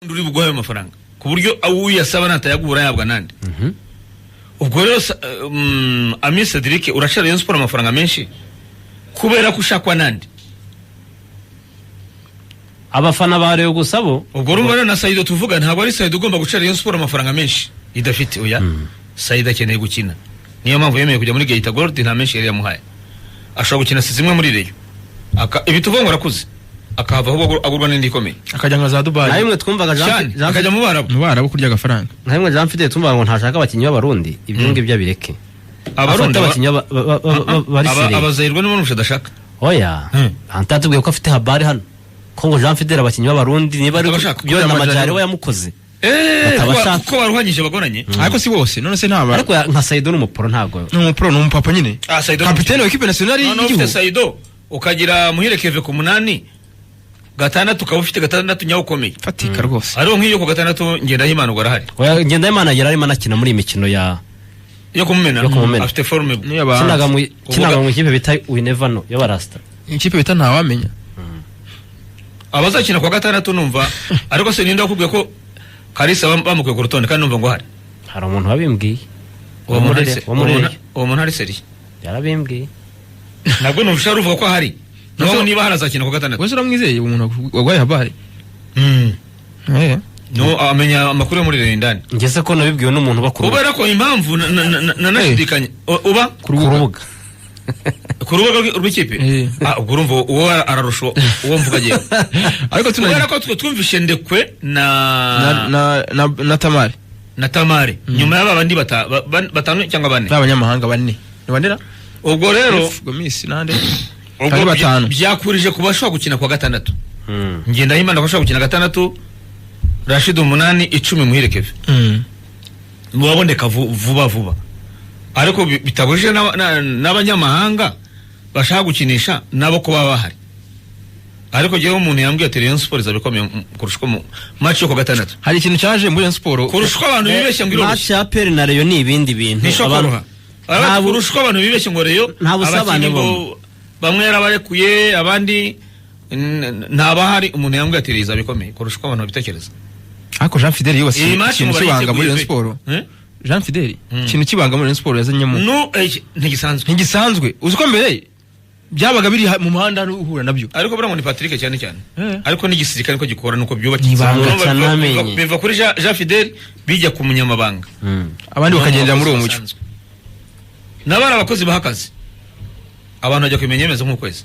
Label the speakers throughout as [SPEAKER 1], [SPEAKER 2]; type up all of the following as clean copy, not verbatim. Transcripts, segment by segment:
[SPEAKER 1] nduri bugoye amafaranga ku buryo awuyasaba natayagura yabwa nande. Ubwo rero Ami Cedric urashara Rayon Sport amafaranga menshi kubera kushakwa nande.
[SPEAKER 2] Abafana ba Rayon gusabo
[SPEAKER 1] ubwo rumva na Saido tuvuga ntabwo ari Saido ugomba guca Rayon Sport amafaranga menshi idafite oya. Saido akeneye gukina niyo mpamvu yemeye kujya muri Geita Gold nta menshi yari yamuhaye ashobora gukina sizimwe muri Rayon ibituvuga ngo arakuze akava aho agurwa n'indi ikomeye
[SPEAKER 3] akajya nka za Dubai
[SPEAKER 2] nayimwe twumvaga Jean
[SPEAKER 1] akajya mu Barabu
[SPEAKER 3] kurya agafaranga
[SPEAKER 2] nayimwe Jean Fidel twumvaga ngo ntashaka abakinyi b'abarundi ibyo ngibyo abireke
[SPEAKER 1] abarundi
[SPEAKER 2] abakinyi bari sere
[SPEAKER 1] abazayirwa n'umuntu ushadashaka
[SPEAKER 2] oya antatubwiye ko afite habari hano ko ngo Jean Fidel abakinyi b'abarundi niba ari byo n'amajari we yamukoze
[SPEAKER 1] ko baruhanyije bagoranye
[SPEAKER 3] ariko si bose none se ntaba
[SPEAKER 2] ariko nka Saido n'umuporo ntago
[SPEAKER 3] n'umuporo n'umupapa nyine
[SPEAKER 1] Saido
[SPEAKER 3] kapiteni wa equipe nationale
[SPEAKER 1] y'igihugu Saido ukagira muhire Keve ku 8 gatandatu ukaba ufite gatandatu nyawo ukomeye
[SPEAKER 3] fatika rwose
[SPEAKER 1] ariho nk'iyo ku gatandatu Ngendahimana ubwo arahari
[SPEAKER 2] Ngendahimana yari arimo anakina muri imikino
[SPEAKER 1] yo kumumena afite forme
[SPEAKER 2] kinaga mu kipe bita we never know y'abarasta
[SPEAKER 3] ikipe bita ntawamenya
[SPEAKER 1] abazakina ku gatandatu numva ariko se ninda kubwiye ko Kalisa bamukuye ku rutonde kandi numva ngo hari
[SPEAKER 2] umuntu wabimbwiye
[SPEAKER 1] uwo muntu ari seri
[SPEAKER 2] yarabimbwiye
[SPEAKER 1] nabwo numva uvuga ko hari no niba harazakina ku gatandatu
[SPEAKER 3] wese uramwizeye umuntu wagwaye habari
[SPEAKER 1] no amenya amakuru muri Rendani
[SPEAKER 2] ngeze ko nabibwiwe n'umuntu bakuru
[SPEAKER 1] ubera ko impamvu nanashidikanye uba
[SPEAKER 2] ku rubuga
[SPEAKER 1] rw'ikipe ubwo urumva uwo ararusho uwo mvuga giye ariko tunabera ko twumvishe Ndekwe
[SPEAKER 3] na Tamari
[SPEAKER 1] nyuma y'aba bandi batanu cyangwa bane
[SPEAKER 3] abanyamahanga bane nibandera
[SPEAKER 1] ubwo rero
[SPEAKER 3] Gomisi nande
[SPEAKER 1] ubwo batanu byakurije kubashwa gukina kwa gatandatu Ngendahimana ko ashobora gukina gatandatu Rashid 8 10 muhire Keve mubaboneka vuba ariko bitabujije n'abanyamahanga bashaka gukinisha nabo ko baba bahari ariko jewe umuntu yambwiye ati Rayon Sport zabikomeye kurushwa mu match yo ku gatandatu
[SPEAKER 3] hari ikintu cyaje muri Rayon Sport
[SPEAKER 1] kurushwa abantu bibeshye ngo
[SPEAKER 2] match ya PL na Rayon ni ibindi bintu
[SPEAKER 1] abantu kurushwa abantu bibeshye ngo Rayon
[SPEAKER 2] abakini
[SPEAKER 1] bamwe yarabarekuye abandi ntabahari umuntu yambwiye ati Rayon zabikomeye kurushwa abantu bitekereza
[SPEAKER 3] ariko Jean Fidel yose ikintu kibanga muri Rayon Sport Jean Fidel ikintu kibanga muri Rayon Sport yazanyemo
[SPEAKER 1] no
[SPEAKER 3] ntigisanzwe uziko mbere byabaga biri mu muhanda uhura nabyo
[SPEAKER 1] ariko bura ngo ni Patrick cyane ariko n'igisirikare ko gikora nuko byubakitse biva kuri Jean Fidel bijya ku munyamabanga
[SPEAKER 3] abandi bakagendera muri uwo mucyo
[SPEAKER 1] nabara abakozi bahakaze abantu bajya kwimenyemeza nk'ukwezi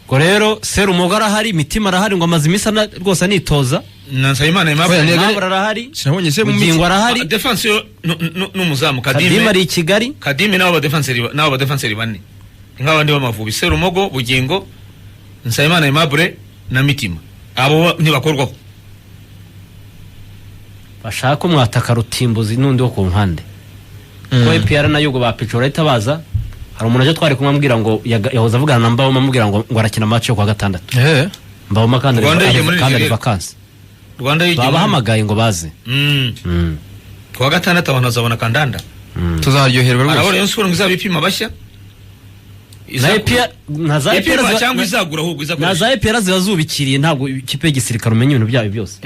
[SPEAKER 2] ko rero Serumogo arahari Mitima arahari ngo amaze imisa rwose anitoza
[SPEAKER 1] Nsabimana
[SPEAKER 2] Aimable arahari
[SPEAKER 3] sinabonye se mu
[SPEAKER 2] Bugingo arahari
[SPEAKER 1] defense n'umuzamu
[SPEAKER 2] Kadime ari Kigali
[SPEAKER 1] Kadime nabo ba defenseri bane nk'abandi b'Amavubi Serumogo Bugingo Nsabimana Aimable na Mitima abo ntibakorwaho
[SPEAKER 2] bashaka umwataka Rutimbuzi n'undi wo ku mpande ko EPR nayo go bapicora itabaza hari umuntu aje twari kumwambwira ngo yahoza avugana na Mbaho mamubwira ngo arakina match yo kwa gatandatu Mbaho makandi ari vacances
[SPEAKER 1] Rwanda y'igihe
[SPEAKER 2] babahamagaye ngo baze
[SPEAKER 1] kwa gatandatu abantu bazabona kandanda
[SPEAKER 3] tuzaryoherwa rwose
[SPEAKER 1] arabona Rayon Sport ngizaba ipima bashya
[SPEAKER 2] na za EPR
[SPEAKER 1] cyangwa izagura ahubwo izakora
[SPEAKER 2] na za EPR zibazubikiriye ntabwo ikipe y'igisirikare umenye ibintu byayo byose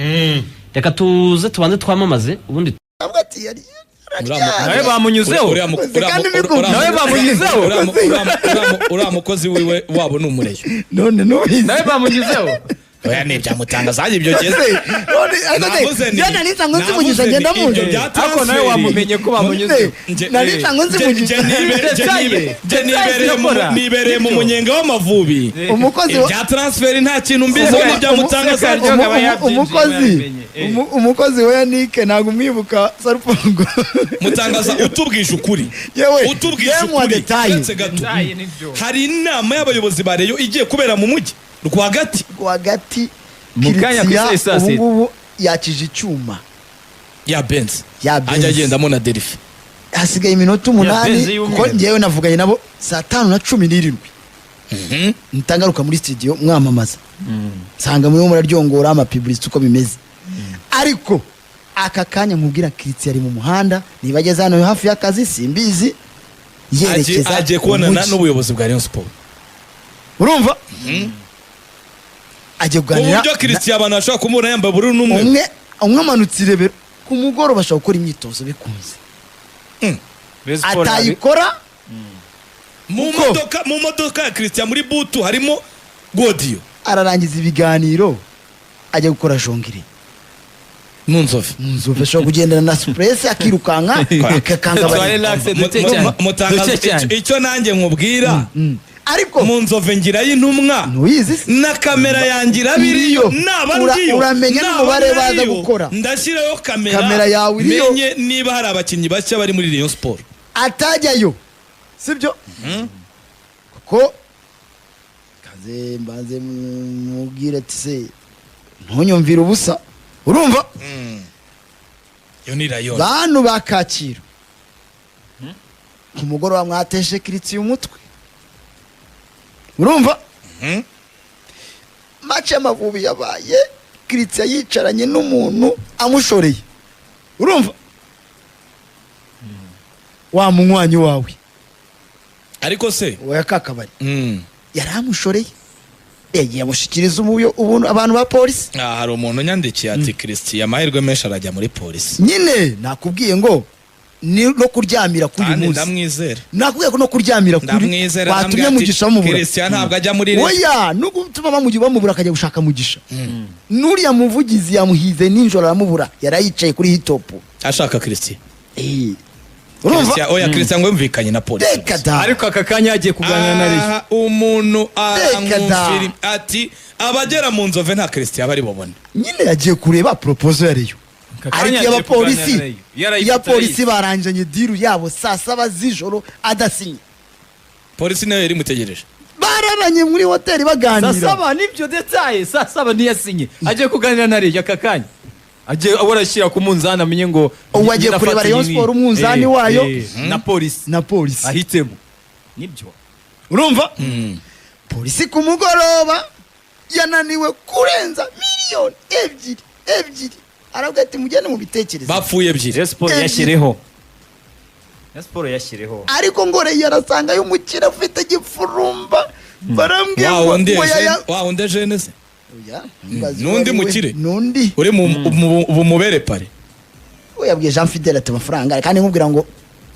[SPEAKER 2] reka tubanze twamamaze ubundi nawe bamunyuzeho nawe bamunyuzeho
[SPEAKER 4] uriya mukozi wiwe wabo ni umureyo
[SPEAKER 3] none
[SPEAKER 2] nawe bamunyuzeho
[SPEAKER 4] oya ni byamutangaza ibyo geze
[SPEAKER 5] Jana nisa ngo nzimunyuze ngenda muzi
[SPEAKER 2] ariko nawe wamumenye ko bamunyuzeho
[SPEAKER 5] nisa ngo nzimunyuze
[SPEAKER 4] nibereye mu munyenga w'Amavubi
[SPEAKER 5] umukozi
[SPEAKER 4] bya transfer nta kintu mbizi ni byamutangaza
[SPEAKER 5] umukozi wa Yannick ntago umwibuka Sarupongo
[SPEAKER 4] mutangaza utubwisha ukuri utubwisha ukuri hari inama y'abayobozi ba Rayon igiye kubera mu mujyi
[SPEAKER 5] rwagati
[SPEAKER 2] muganya kwisesa
[SPEAKER 5] ubu yakije icyuma
[SPEAKER 4] ya Benz ajya agendamo na Delphi
[SPEAKER 5] hasigaye iminota 8 kuko ngewe navuganye nabo saa 5:17 ntangaruka muri studio mwamamaza nsanga muri muraryongora amapublicity uko bimeze ariko aka kanya nkubwira Kiritsi yari mu muhanda nibageze hano hafi y'akazi simbizi yerekeza
[SPEAKER 4] aje kubonana n'ubuyobozi bwa Rayon Sport
[SPEAKER 5] urumva ajye kuganira
[SPEAKER 4] uburyo Christian abantu bashobora kumubona yambaye bururu n'umwe
[SPEAKER 5] umwe amanutse irebero ku mugoroba bashobora gukora imyitozo bikunze atayikora
[SPEAKER 4] mu modoka ya Christian muri butu harimo godiyo
[SPEAKER 5] ararangiza ibiganiro ajya gukora jongiri
[SPEAKER 4] mu nzove
[SPEAKER 5] ashobora kugendana na supuresi akirukanka akakanga
[SPEAKER 4] icyo nanjye nkubwira
[SPEAKER 5] ariko
[SPEAKER 4] mu nzove ngira y'intumwa na kamera yangira biriyo naba ndiyo
[SPEAKER 5] uramenya n'umubare baza gukora
[SPEAKER 4] ndashyiraho kamera
[SPEAKER 5] yawe iriyo
[SPEAKER 4] menye niba hari abakinnyi bashya bari muri Rayon Sport
[SPEAKER 5] atajyayo sibyo kuko kaze mbanze mubwira ati se ntunyumvira ubusa urumva
[SPEAKER 4] yo ni Rayon
[SPEAKER 5] bantu bakacira ku mugoroba mwateshe Christian umutwe urumva match y'Amavubi yabaye Christian yicaranye n'umuntu amushoreye urumva wa munywanyi wawe
[SPEAKER 4] ariko se
[SPEAKER 5] oya kakabari yaramushoreye yamushikiriza ubuntu abantu ba polisi
[SPEAKER 4] hari umuntu nyandikiye ati Christian amahirwe menshi arajya muri polisi
[SPEAKER 5] nyine nakubwiye ngo ni no kuryamira kuri munsi
[SPEAKER 4] ndamwizera
[SPEAKER 5] nakubwiye ko no kuryamira kuri watumye mugisha bamubura
[SPEAKER 4] Christian ntabwo ajya muri
[SPEAKER 5] oya nuko utuma bamubura akajya gushaka mugisha nuriya muvugizi yamuhize ninjoro aramubura yarayicaye kuri hitop
[SPEAKER 4] ashaka Christian
[SPEAKER 5] urumva
[SPEAKER 4] oya Christian ngo yumvikanye na polisi
[SPEAKER 3] ariko aka kanya yagiye kuganira na Rayon
[SPEAKER 4] umuntu aramwumvira ati abagera mu nzove nta Christian bari bobone
[SPEAKER 5] nyine yagiye kureba proposal ya Rayon ariko y'abapolisi ya polisi baranjanye diru yabo saa 7 z'ijoro adasinye
[SPEAKER 4] polisi nayo yari mutegereje
[SPEAKER 5] bararanye muri hoteli baganira
[SPEAKER 3] saa 7 nibyo detaye saa 7 niyasinye agiye kuganira na Rayon aka kanya agiye aborashyira ku munzani amenye ngo
[SPEAKER 5] wagiye kureba Rayon Sport umunzani wayo
[SPEAKER 3] na polisi ahitemo
[SPEAKER 5] nibyo urumva polisi ku mugoroba yananiwe kurenza miliyoni ebyiri aravuga ati mujyane mu bitekerezo
[SPEAKER 4] bapfuye ebyiri
[SPEAKER 3] Sport yashyireho
[SPEAKER 5] ariko ngo Rayon yarasanga y'umukira ufite gifurumba barambwiye
[SPEAKER 4] wa onde jeunesse nundi mukire
[SPEAKER 5] nundi
[SPEAKER 4] uri mu mubere pare
[SPEAKER 5] yabwiye Jean Fidel ati amafaranga kandi nkubwira ngo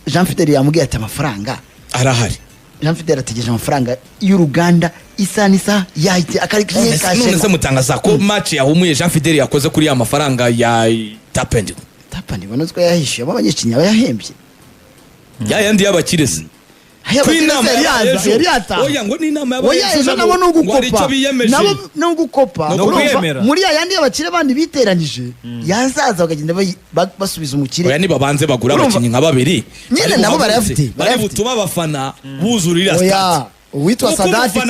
[SPEAKER 5] Jean Fidel yamubwiye ati amafaranga
[SPEAKER 4] arahari
[SPEAKER 5] Jean Fidel ategereje amafaranga y'uruganda isa yahite akarikanye kashe
[SPEAKER 4] none se mutangaza ko match yahumuye Jean Fidel yakoze kuri ya mafaranga ya tapendi
[SPEAKER 5] bonozwa yahishiye abanyeshinya bayahembye
[SPEAKER 4] yandi y'abakirese oya ngo ni inama
[SPEAKER 5] y'abayezo nabo no gukopa muri yandi y'abakire bandi biteranije yazaza bakagenda basubiza umukire
[SPEAKER 4] oya niba banze bagura abakinyi nka babiri
[SPEAKER 5] nyine nabo barayafite
[SPEAKER 4] bari butuma abafana buzurira stade
[SPEAKER 5] uwitwa Sadati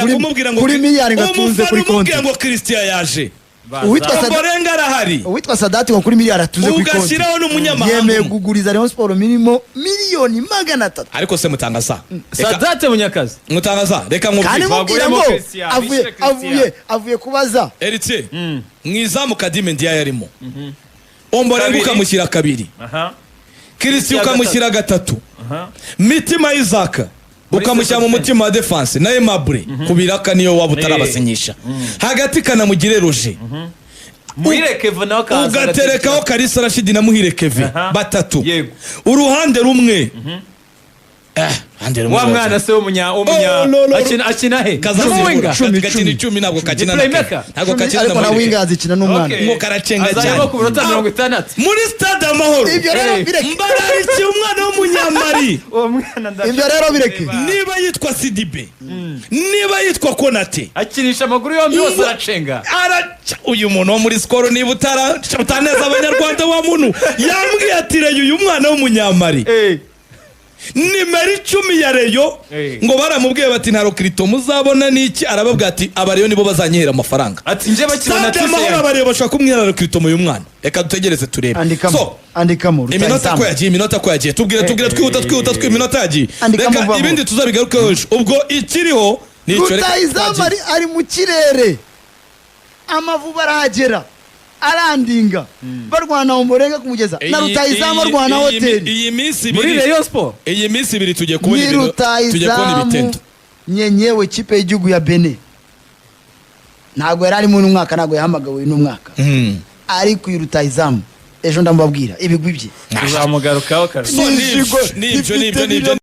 [SPEAKER 5] kuri miliyari ngatunze kuri konti
[SPEAKER 4] ngo Christian yaje
[SPEAKER 5] uwitwa Sadati ngo kuri miliyari atunze kuri konti
[SPEAKER 4] ugashyiraho n'umunyamahanga
[SPEAKER 5] yemeye kuguriza Rayon Sport minimo miliyoni 300
[SPEAKER 4] ariko se mutangaza
[SPEAKER 3] Sadati munyakazi
[SPEAKER 4] mutangaza reka nkubwire
[SPEAKER 5] kandi mubwira ngo avuye kubaza
[SPEAKER 4] Eritier mwiza mu Kadime ndiya yarimo Omborenga ukamushyira kabiri Christian ukamushyira gatatu Mitima Isaac ukamushyira mu mutima wa defense na Aimable kubiraka niyo waba utarabasinyisha hagati kanamugire Roger
[SPEAKER 3] Muhire Keve nawe kaza
[SPEAKER 4] ugaterekaho Kalisa Rashid na Muhire Keve batatu uruhande rumwe
[SPEAKER 3] wa mwana se umunya akina he
[SPEAKER 4] Kazamuwenga gakina 10 ntabwo kakina ntabwo kakina
[SPEAKER 5] ariko na winga azikina n'umwana
[SPEAKER 4] ngo karacenga cyane
[SPEAKER 3] azaba ku minota 60
[SPEAKER 4] muri stade Amahoro
[SPEAKER 5] ibyo rero bireke
[SPEAKER 4] mbarariki umwana w'umunyamari
[SPEAKER 5] ibyo rero bireke
[SPEAKER 4] niba yitwa Sidibe niba yitwa Konate
[SPEAKER 3] akinisha amaguru yombi yose aracenga
[SPEAKER 4] uyu muntu wo muri Skol niba utaneza abanyarwanda wa muntu yambwiye ati reyo uyu mwana w'umunyamari nimero 10 ya Rayon ngo baramubwiye bati nta Rokrito muzabona niki arababwira ati abareyo nibo bazanyihera amafaranga
[SPEAKER 3] ati nje bakibona
[SPEAKER 4] tise abareyo bashaka kumwira Rokrito mu y'umwana reka dutegereze turebe
[SPEAKER 5] andikamo
[SPEAKER 4] iminota ko yagiye tubwire twihuta iminota yagiye reka ibindi tuzabigarukeho ubwo ikiriho nico
[SPEAKER 5] reka ari mu kirere Amavubi arahagera arandinga barwana Omborenga kumugeza na Rutayizamu arwana hoteli
[SPEAKER 4] iyi minsi
[SPEAKER 3] muri Rayon Sport
[SPEAKER 4] iyi minsi ibiri tugiye kubona ibitendo
[SPEAKER 5] nyenyewe kipe y'igihugu ya Benin ntabwo yari arimo uyu mwaka, ntabwo yahamagawe uyu mwaka, ariko uyu rutahizamu ejo ndamubabwira ibigwi bye
[SPEAKER 3] tuzamugarukaho kabisa.
[SPEAKER 4] nibyo